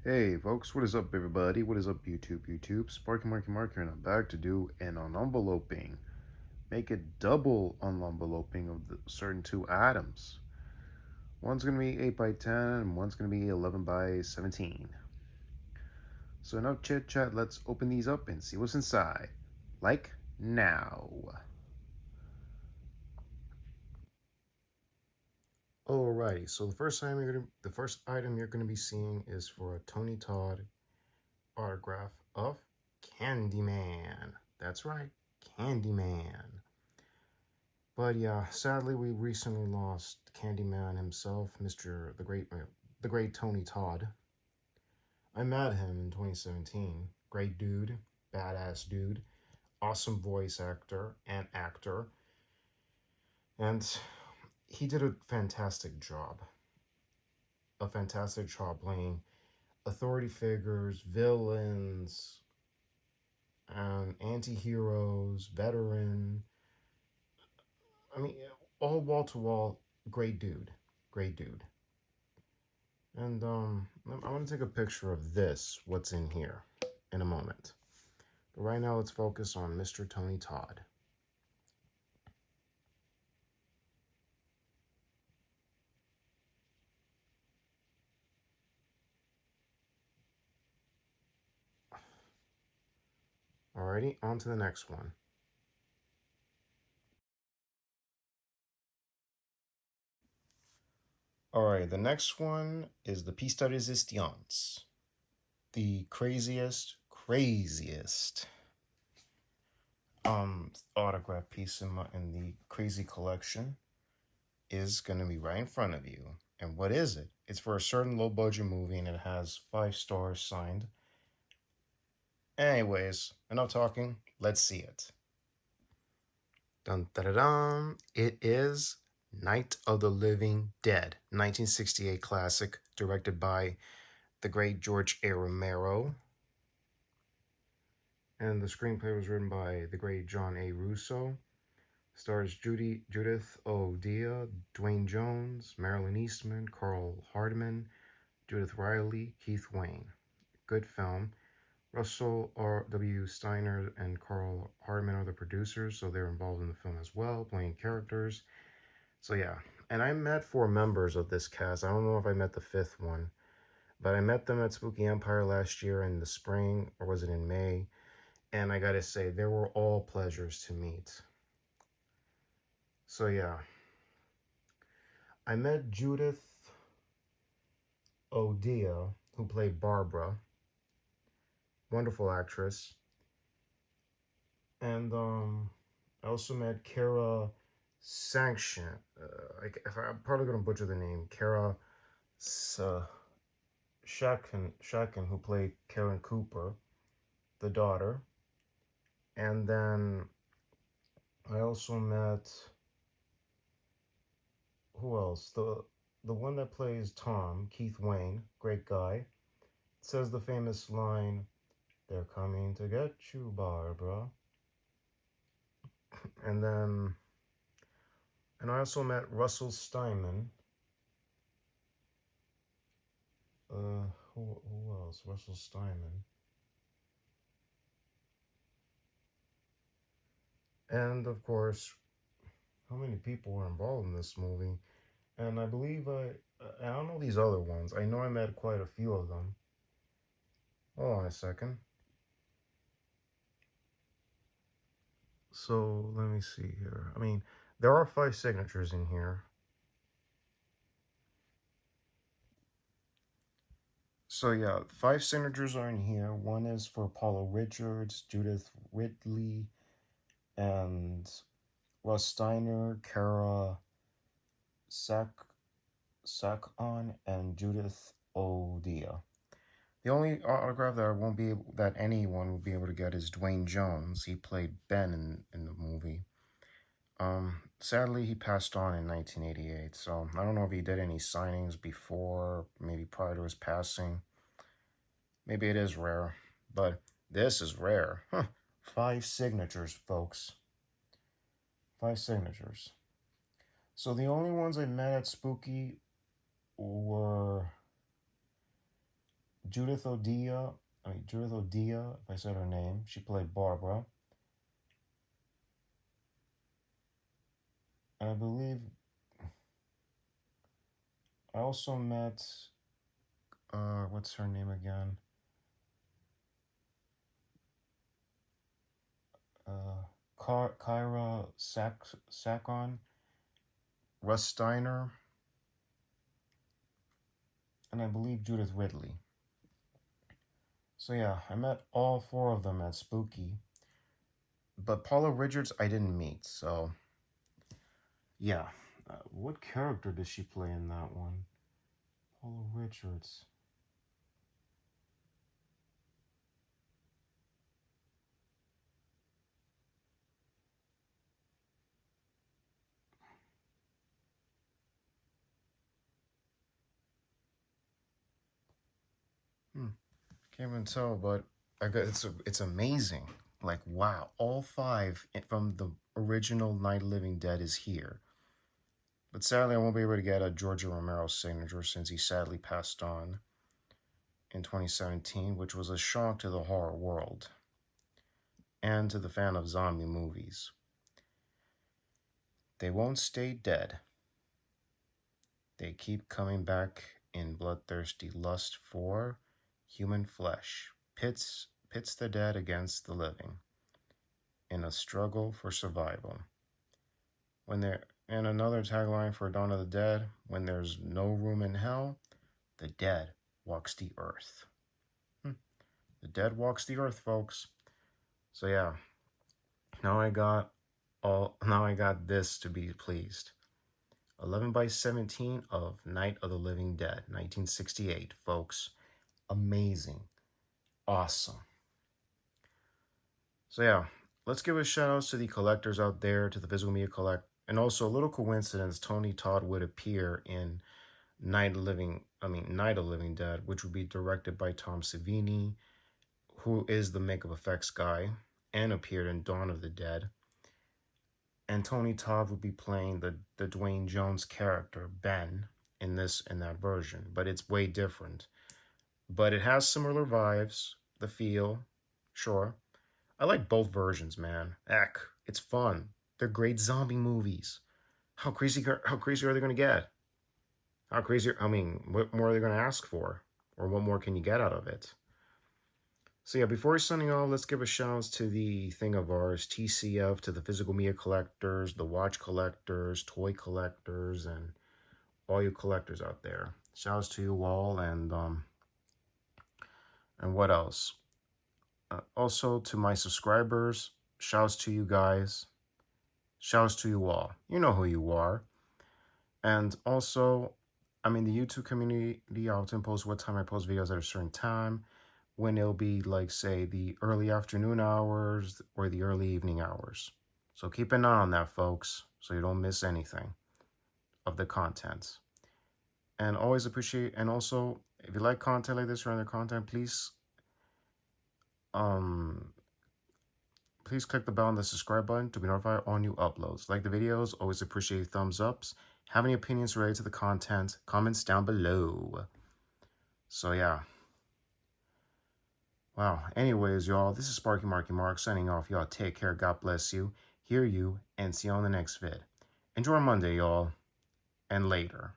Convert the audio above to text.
Hey folks, what is up everybody? What is up YouTube? Sparky Marky Marker, and I'm back to do an unenveloping. Make a double unenveloping of the certain two items. One's going to be 8 by 10 and one's going to be 11 by 17. So enough chit chat, let's open these up and see what's inside. Like now. Alrighty, so the first item you're gonna be seeing is for a Tony Todd autograph of CandyMan. That's right, CandyMan. But yeah, sadly, we recently lost CandyMan himself, the great Tony Todd. I met him in 2017. Great dude, badass dude, awesome voice actor, and he did a fantastic job. A fantastic job playing authority figures, villains, anti-heroes, veteran. I mean, all wall to wall, great dude. And I want to take a picture of what's in here, in a moment. But right now, let's focus on Mr. Tony Todd. Alrighty, on to the next one. Alright, the next one is the piece de resistance. The craziest autograph piece in the crazy collection is going to be right in front of you. And what is it? It's for a certain low budget movie and it has 5 stars signed. Anyways, enough talking. Let's see it. Dun da da dum. It is Night of the Living Dead, 1968 classic, directed by the great George A. Romero. And the screenplay was written by the great John A. Russo. Stars Judith O'Dea, Dwayne Jones, Marilyn Eastman, Carl Hardman, Judith Riley, Keith Wayne. Good film. Russell R.W. Streiner and Carl Hardman are the producers, so they're involved in the film as well, playing characters. So yeah, and I met 4 members of this cast. I don't know if I met the 5th one, but I met them at Spooky Empire last year in the spring, or was it in May? And I gotta say, they were all pleasures to meet. So yeah, I met Judith O'Dea, who played Barbra. Wonderful actress. And I also met Kyra Sanction. I'm probably going to butcher the name. Kyra Shakin, who played Karen Cooper, the daughter. And then I also met, who else? The one that plays Tom, Keith Wayne, great guy, says the famous line, "They're coming to get you, Barbra." And I also met Russell Steinman. Who else? Russell Steinman. And of course, how many people were involved in this movie? And I believe I don't know these other ones. I know I met quite a few of them. Hold on a second. So let me see here. I mean, there are 5 signatures in here. So yeah, 5 signatures are in here. One is for Paula Richards, Judith Ridley, and Russ Streiner, Kyra Sakon, and Judith O'Dea. The only autograph that anyone will be able to get is Dwayne Jones. He played Ben in the movie. Sadly, he passed on in 1988, so I don't know if he did any signings before, maybe prior to his passing. Maybe it is rare, but this is rare. 5 signatures, folks. 5 signatures. So the only ones I met at Spooky were Judith Odia, if I said her name. She played Barbara. And I believe I also met, what's her name again? Kyra Sakon, Russ Streiner, and I believe Judith Ridley. So yeah, I met all four of them at Spooky. But Paula Richards I didn't meet, so yeah. What character does she play in that one? Paula Richards. Can't even tell, but I got it's amazing. Like wow, all five from the original Night of the Living Dead is here. But sadly, I won't be able to get a George Romero's signature since he sadly passed on in 2017, which was a shock to the horror world and to the fan of zombie movies. They won't stay dead. They keep coming back in bloodthirsty lust for human flesh, pits the dead against the living in a struggle for survival. And another tagline for Dawn of the Dead, when there's no room in hell, the dead walks the earth. The dead walks the earth, folks. So yeah, now I got this to be pleased. 11/17 of Night of the Living Dead, 1968, folks. Amazing. Awesome. So yeah, let's give a shout out to the collectors out there, to the physical media collect, and also a little coincidence, Todd would appear in Night of the Living Dead, which would be directed by Tom Savini, who is the makeup effects guy, and appeared in Dawn of the Dead. And Tony Todd would be playing the Dwayne Jones character, Ben, in that version, but it's way different. But it has similar vibes, the feel, sure. I like both versions, man. Heck, it's fun. They're great zombie movies. How crazy are they going to get? How crazy, what more are they going to ask for? Or what more can you get out of it? So yeah, before signing off, let's give a shout out to the thing of ours, TCF, to the physical media collectors, the watch collectors, toy collectors, and all you collectors out there. Shout outs to you all, and what else? Also to my subscribers, shouts to you guys, shouts to you all. You know who you are. And also, the YouTube community, I often post what time I post videos at a certain time, when it'll be like, say, the early afternoon hours or the early evening hours. So keep an eye on that, folks, so you don't miss anything of the content. And always appreciate, and also, if you like content like this or other content, please click the bell on the subscribe button to be notified of all new uploads. Like the videos, always appreciate thumbs ups. Have any opinions related to the content, comments down below. So yeah. Wow. Anyways, y'all, this is Sparky Marky Mark signing off. Y'all take care. God bless you. Hear you, and see you on the next vid. Enjoy Monday, y'all, and later.